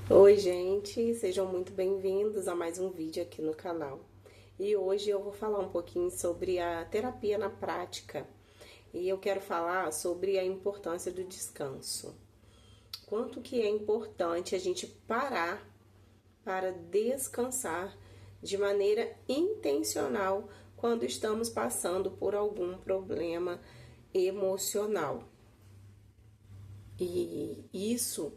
Oi, gente, sejam muito bem-vindos a mais um vídeo aqui no canal. E hoje eu vou falar um pouquinho sobre a terapia na prática. E eu quero falar sobre a importância do descanso. Quanto que é importante a gente parar para descansar de maneira intencional quando estamos passando por algum problema emocional. E isso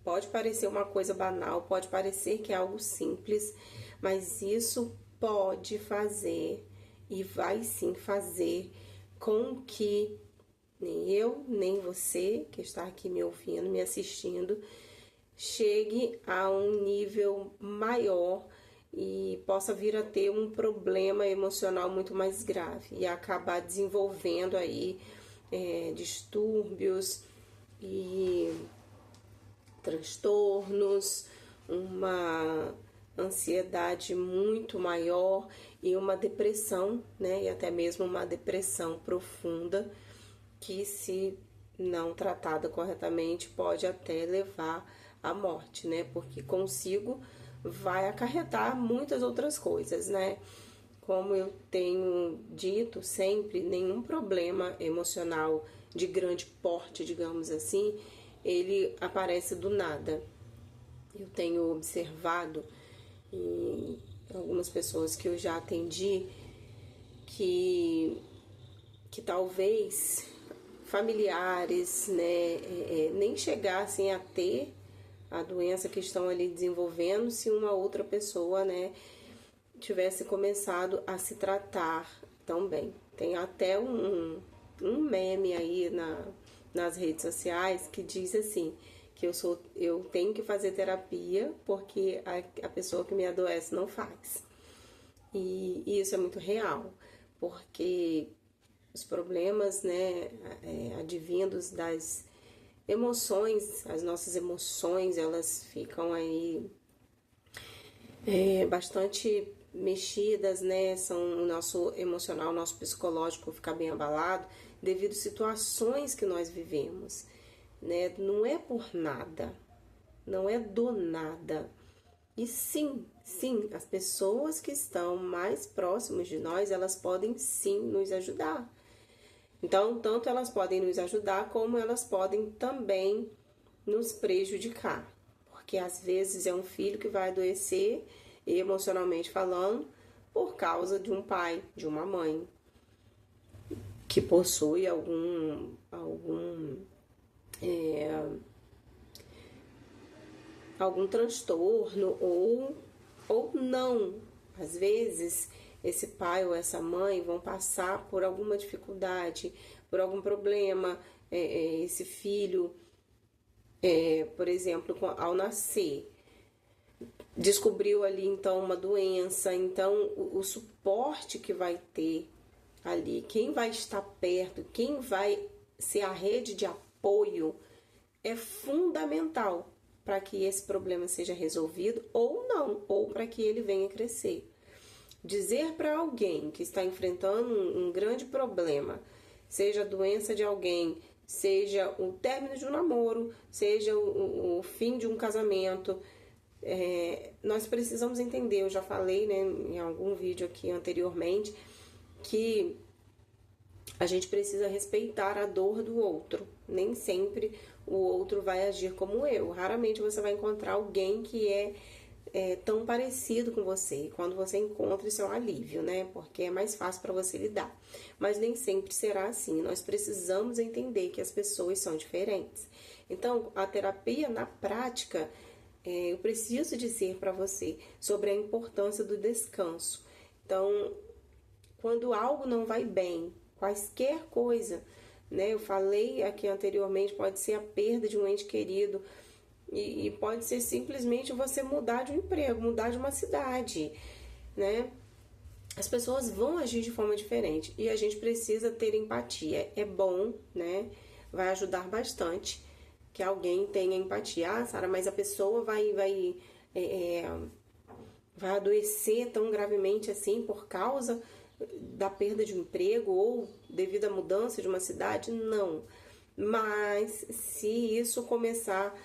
pode parecer uma coisa banal, pode parecer que é algo simples, mas isso pode fazer e vai sim fazer com que nem eu, nem você que está aqui me ouvindo, me assistindo, chegue a um nível maior e possa vir a ter um problema emocional muito mais grave e acabar desenvolvendo aí distúrbios e transtornos, uma ansiedade muito maior e uma depressão, né? E até mesmo uma depressão profunda que, se não tratada corretamente, pode até levar à morte, né? Porque consigo vai acarretar muitas outras coisas, né? Como eu tenho dito sempre, nenhum problema emocional de grande porte, digamos assim, ele aparece do nada. Eu tenho observado em algumas pessoas que eu já atendi que talvez familiares, né, nem chegassem a ter a doença que estão ali desenvolvendo se uma outra pessoa, né, tivesse começado a se tratar tão bem. Tem até um meme aí nas redes sociais que diz assim, que eu tenho que fazer terapia porque a pessoa que me adoece não faz. E isso é muito real, porque os problemas, né, advindos das emoções, as nossas emoções, elas ficam aí bastante mexidas, né? São o nosso emocional, o nosso psicológico fica bem abalado devido a situações que nós vivemos, né? Não é por nada, não é do nada. E sim, as pessoas que estão mais próximas de nós, elas podem sim nos ajudar. Então, tanto elas podem nos ajudar, como elas podem também nos prejudicar. Porque às vezes é um filho que vai adoecer, emocionalmente falando, por causa de um pai, de uma mãe, que possui algum transtorno ou não. Às vezes, esse pai ou essa mãe vão passar por alguma dificuldade, por algum problema. Esse filho, por exemplo, ao nascer, descobriu ali então uma doença, então o suporte que vai ter ali, quem vai estar perto, quem vai ser a rede de apoio é fundamental para que esse problema seja resolvido ou não, ou para que ele venha crescer. Dizer para alguém que está enfrentando um grande problema, seja a doença de alguém, seja o término de um namoro, seja o fim de um casamento, nós precisamos entender, eu já falei, né, em algum vídeo aqui anteriormente, que a gente precisa respeitar a dor do outro. Nem sempre o outro vai agir como eu. Raramente você vai encontrar alguém que é tão parecido com você. E quando você encontra, isso é um alívio, né? Porque é mais fácil para você lidar. Mas nem sempre será assim. Nós precisamos entender que as pessoas são diferentes. Então, a terapia na prática, eu preciso dizer para você sobre a importância do descanso. Então, quando algo não vai bem, quaisquer coisa, né? Eu falei aqui anteriormente, pode ser a perda de um ente querido e pode ser simplesmente você mudar de um emprego, mudar de uma cidade, né? As pessoas vão agir de forma diferente e a gente precisa ter empatia. É bom, né? Vai ajudar bastante que alguém tenha empatia. Ah, Sara, mas a pessoa vai adoecer tão gravemente assim por causa da perda de um emprego ou devido à mudança de uma cidade? Não. Mas se isso começar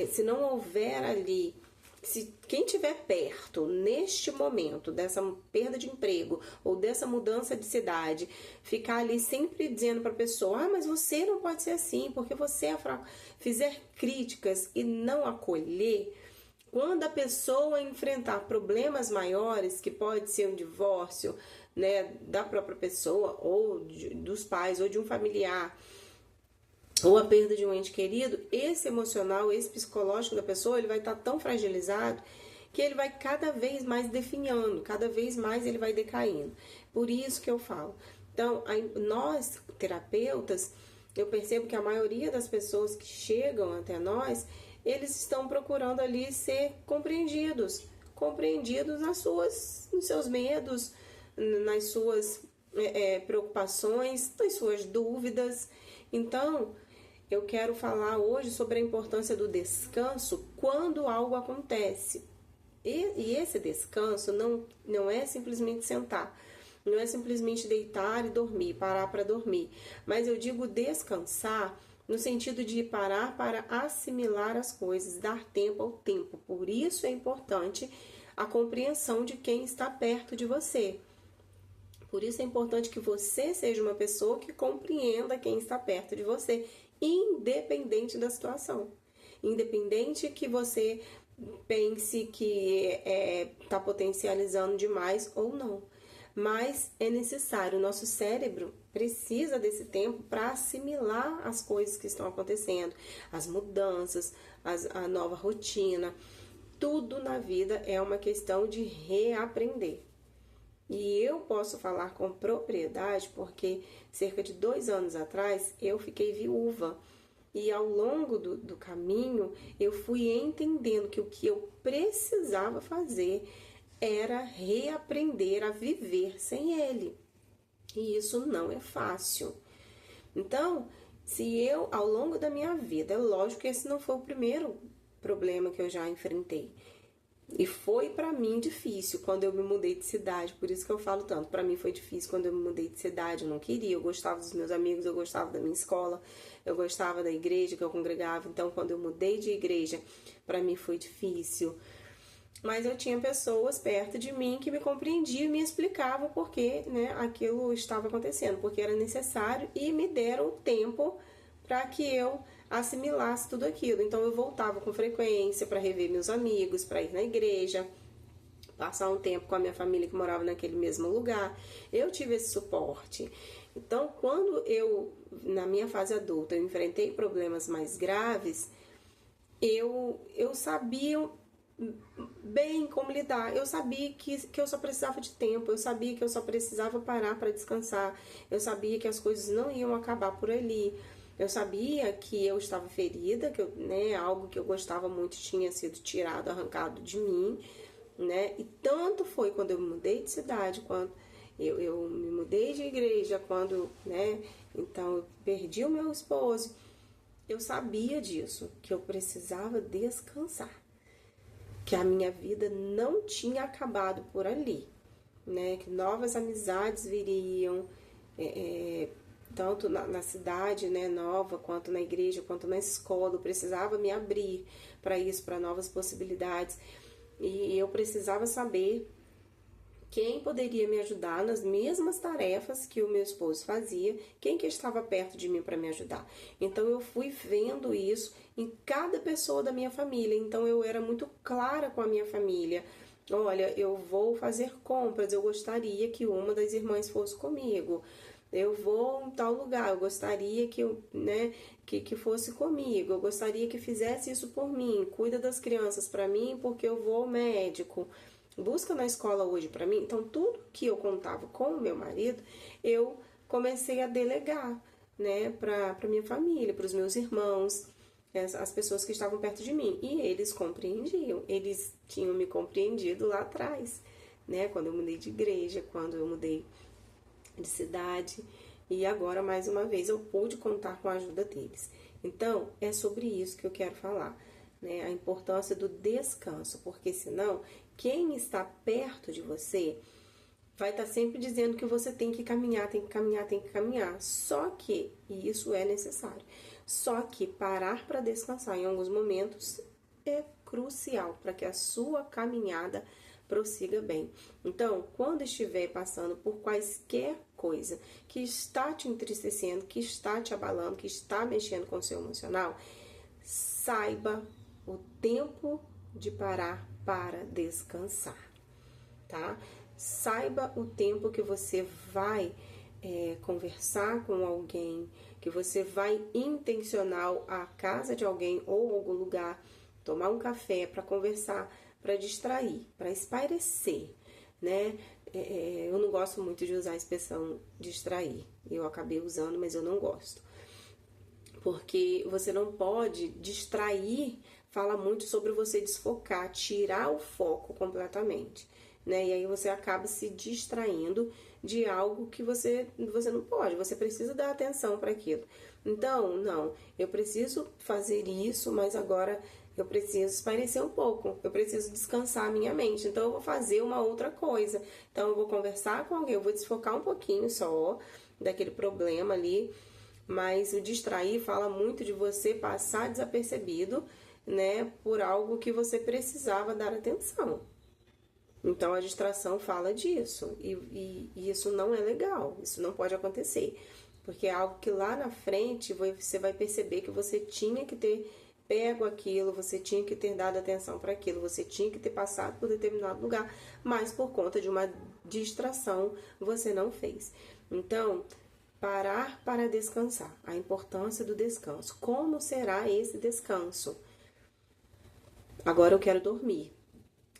se não houver ali, se quem estiver perto neste momento dessa perda de emprego ou dessa mudança de cidade, ficar ali sempre dizendo para a pessoa: mas você não pode ser assim porque você é fraco, fizer críticas e não acolher, quando a pessoa enfrentar problemas maiores, que pode ser um divórcio, né, da própria pessoa ou dos pais ou de um familiar, ou a perda de um ente querido, esse emocional, esse psicológico da pessoa, ele vai estar tão fragilizado que ele vai cada vez mais definhando, cada vez mais ele vai decaindo. Por isso que eu falo. Então, nós, terapeutas, eu percebo que a maioria das pessoas que chegam até nós, eles estão procurando ali ser compreendidos nos seus medos, nas suas preocupações, nas suas dúvidas. Então, eu quero falar hoje sobre a importância do descanso quando algo acontece. E esse descanso não é simplesmente sentar, não é simplesmente deitar e dormir, parar para dormir. Mas eu digo descansar no sentido de parar para assimilar as coisas, dar tempo ao tempo. Por isso é importante a compreensão de quem está perto de você. Por isso é importante que você seja uma pessoa que compreenda quem está perto de você, independente da situação. Independente que você pense que está potencializando demais ou não. Mas é necessário, o nosso cérebro precisa desse tempo para assimilar as coisas que estão acontecendo, as mudanças, a nova rotina. Tudo na vida é uma questão de reaprender. E eu posso falar com propriedade porque cerca de 2 anos atrás eu fiquei viúva. E ao longo do caminho eu fui entendendo que o que eu precisava fazer era reaprender a viver sem ele. E isso não é fácil. Então, se eu, ao longo da minha vida, é lógico que esse não foi o primeiro problema que eu já enfrentei. E foi pra mim difícil quando eu me mudei de cidade, por isso que eu falo tanto. Pra mim foi difícil quando eu me mudei de cidade, eu não queria, eu gostava dos meus amigos, eu gostava da minha escola, eu gostava da igreja que eu congregava. Então, quando eu mudei de igreja, pra mim foi difícil. Mas eu tinha pessoas perto de mim que me compreendiam e me explicavam por que, né, aquilo estava acontecendo, porque era necessário, e me deram o tempo para que eu assimilasse tudo aquilo. Então eu voltava com frequência para rever meus amigos, para ir na igreja, passar um tempo com a minha família que morava naquele mesmo lugar. Eu tive esse suporte. Então, quando eu, na minha fase adulta, eu enfrentei problemas mais graves, eu sabia bem como lidar. Eu sabia que eu só precisava de tempo, eu sabia que eu só precisava parar para descansar, eu sabia que as coisas não iam acabar por ali. Eu sabia que eu estava ferida, que algo que eu gostava muito tinha sido tirado, arrancado de mim, né? E tanto foi quando eu me mudei de cidade, quando eu me mudei de igreja, quando, né? Então eu perdi o meu esposo. Eu sabia disso, que eu precisava descansar, que a minha vida não tinha acabado por ali, né? Que novas amizades viriam, tanto na cidade, né, nova, quanto na igreja, quanto na escola. Eu precisava me abrir para isso, para novas possibilidades. E eu precisava saber quem poderia me ajudar nas mesmas tarefas que o meu esposo fazia, quem que estava perto de mim para me ajudar. Então eu fui vendo isso em cada pessoa da minha família. Então eu era muito clara com a minha família. Olha, eu vou fazer compras, eu gostaria que uma das irmãs fosse comigo. Eu vou em tal lugar, eu gostaria que fosse comigo, eu gostaria que fizesse isso por mim, cuida das crianças para mim porque eu vou ao médico, busca na escola hoje para mim. Então, tudo que eu contava com o meu marido, eu comecei a delegar, né, para minha família, para os meus irmãos, as pessoas que estavam perto de mim. E eles compreendiam, eles tinham me compreendido lá atrás, né, quando eu mudei de igreja, quando eu mudei de cidade, e agora mais uma vez eu pude contar com a ajuda deles. Então é sobre isso que eu quero falar, né? A importância do descanso, porque senão quem está perto de você vai estar sempre dizendo que você tem que caminhar, tem que caminhar, tem que caminhar. Só que, e isso é necessário, Só que parar para descansar em alguns momentos é crucial para que a sua caminhada prossiga bem. Então, quando estiver passando por quaisquer coisa que está te entristecendo, que está te abalando, que está mexendo com o seu emocional, saiba o tempo de parar para descansar, tá? Saiba o tempo que você vai conversar com alguém, que você vai intencional à casa de alguém ou algum lugar, tomar um café para conversar, para distrair, para espairecer, né? Eu não gosto muito de usar a expressão distrair. Eu acabei usando, mas eu não gosto. Porque você não pode distrair, fala muito sobre você desfocar, tirar o foco completamente, né? E aí você acaba se distraindo de algo que você não pode, você precisa dar atenção para aquilo. Então, não, eu preciso fazer isso, mas agora eu preciso espairecer um pouco, eu preciso descansar a minha mente, então eu vou fazer uma outra coisa. Então eu vou conversar com alguém, eu vou desfocar um pouquinho só daquele problema ali, mas o distrair fala muito de você passar desapercebido, né, por algo que você precisava dar atenção. Então a distração fala disso, e isso não é legal, isso não pode acontecer, porque é algo que lá na frente você vai perceber que você tinha que ter pego aquilo, você tinha que ter dado atenção para aquilo, você tinha que ter passado por determinado lugar, mas por conta de uma distração você não fez. Então, parar para descansar, a importância do descanso. Como será esse descanso? Agora eu quero dormir.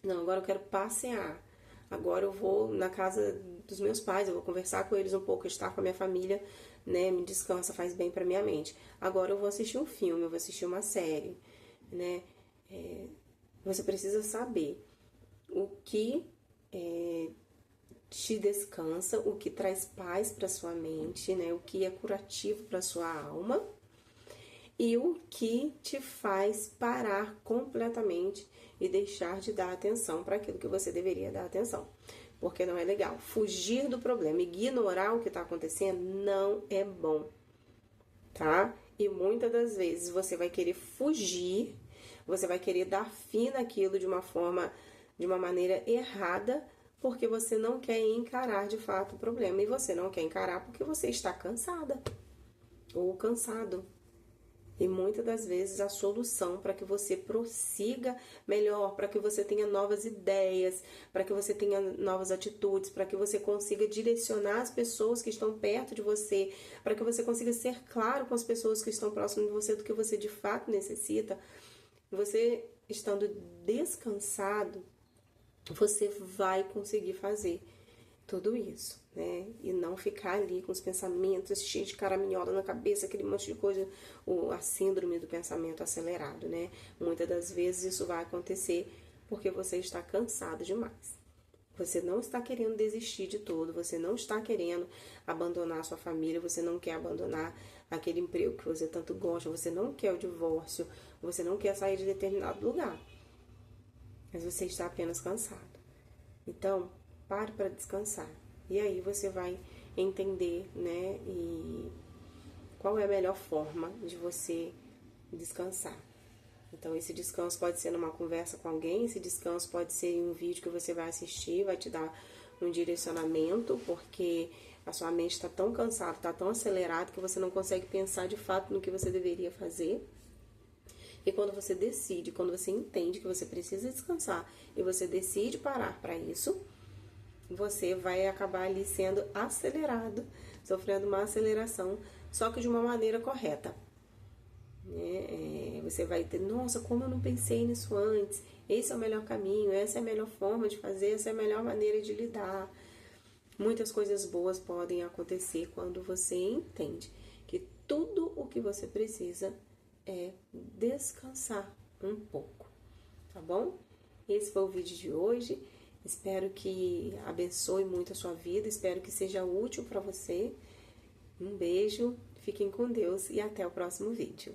Não, agora eu quero passear. Agora eu vou na casa dos meus pais, eu vou conversar com eles um pouco, estar com a minha família, né? Me descansa, faz bem para minha mente. Agora eu vou assistir um filme, eu vou assistir uma série, né? Você precisa saber o que te descansa, o que traz paz para sua mente, né? O que é curativo para sua alma e o que te faz parar completamente e deixar de dar atenção para aquilo que você deveria dar atenção. Porque não é legal. Fugir do problema, ignorar o que está acontecendo não é bom, tá? E muitas das vezes você vai querer fugir, você vai querer dar fim naquilo de uma maneira errada, porque você não quer encarar de fato o problema. E você não quer encarar porque você está cansada ou cansado. E muitas das vezes a solução para que você prossiga melhor, para que você tenha novas ideias, para que você tenha novas atitudes, para que você consiga direcionar as pessoas que estão perto de você, para que você consiga ser claro com as pessoas que estão próximas de você do que você de fato necessita, você estando descansado, você vai conseguir fazer tudo isso, né? E não ficar ali com os pensamentos cheios de caraminhola na cabeça, aquele monte de coisa, a síndrome do pensamento acelerado, né? Muitas das vezes isso vai acontecer porque você está cansado demais. Você não está querendo desistir de tudo, você não está querendo abandonar a sua família, você não quer abandonar aquele emprego que você tanto gosta, você não quer o divórcio, você não quer sair de determinado lugar. Mas você está apenas cansado. Então, pare para descansar. E aí você vai entender, né, e qual é a melhor forma de você descansar. Então, esse descanso pode ser numa conversa com alguém, esse descanso pode ser em um vídeo que você vai assistir, vai te dar um direcionamento, porque a sua mente está tão cansada, está tão acelerada, que você não consegue pensar de fato no que você deveria fazer. E quando você decide, quando você entende que você precisa descansar e você decide parar para isso, você vai acabar ali sendo acelerado, sofrendo uma aceleração, só que de uma maneira correta. Você vai ter, nossa, como eu não pensei nisso antes, esse é o melhor caminho, essa é a melhor forma de fazer, essa é a melhor maneira de lidar. Muitas coisas boas podem acontecer quando você entende que tudo o que você precisa é descansar um pouco, tá bom? Esse foi o vídeo de hoje. Espero que abençoe muito a sua vida, espero que seja útil para você. Um beijo, fiquem com Deus e até o próximo vídeo.